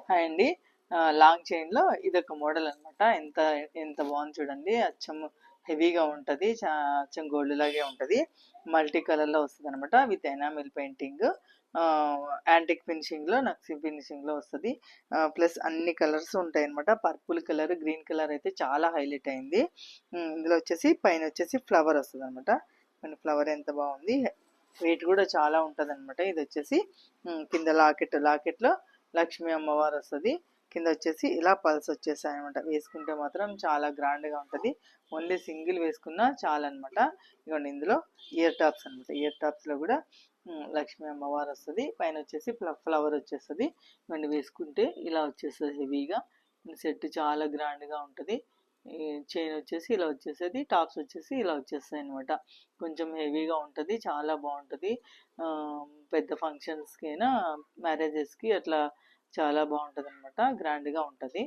Hi అండి. Long చైన్‌లో ఇదొక model అనమాట. ఎంత ఎంత బాగుంది చూడండి. అచ్చం హెవీగా ఉంటది. అచ్చం గోల్డ్ లాగే ఉంటది. మల్టీ కలర్‌లో వస్తదనమాట. With enamel painting. యాంటిక్ ఫినిషింగ్‌లో, నక్సీ ఫినిషింగ్‌లో వస్తది. ప్లస్ అన్ని కలర్స్ ఉంటాయన్నమాట. పర్పుల్ కలర్, గ్రీన్ కలర్ అయితే చాలా హైలైట్ అయింది. ఇందులో వచ్చేసి పైనొచ్చేసి ఫ్లవర్ వస్తదనమాట. ఫ్లవర్ ఎంత బాగుంది. వెయిట్ కూడా చాలా ఉంటదనమాట. ఇదొచ్చేసి కింద లాకెట్‌లో లక్ష్మీ అమ్మవారు వస్తది. కింద వచ్చేసి ఇలా పల్స్ వచ్చేసాయనమాట. వేసుకుంటే మాత్రం చాలా గ్రాండ్‌గా ఉంటది. ఓన్లీ సింగిల్ వేసుకున్నా చాలనమాట. ఇగోండి ఇందులో ఇయర్ టాప్స్ అనమాట. ఇయర్ టాప్స్‌లో కూడా లక్ష్మీ అమ్మవారు వస్తది. పైనొచ్చేసి ఫ్లవర్ వచ్చేస్తది. ఇవన్నీ వేసుకుంటే ఇలా వచ్చేస్తది హెవీగా. సెట్ చాలా గ్రాండ్‌గా ఉంటది. ఈ చైన్ వచ్చేసి ఇలా వచ్చేసేది. టాప్స్ వచ్చేసి ఇలా వచ్చేస్తాయనమాట. కొంచెం హెవీగా ఉంటది. చాలా బావుంటది. పెద్ద ఫంక్షన్స్‌కైనా, మ్యారేజెస్‌కి అట్లా చాలా బాగుంటదనమాట. గ్రాండ్‌గా ఉంటది.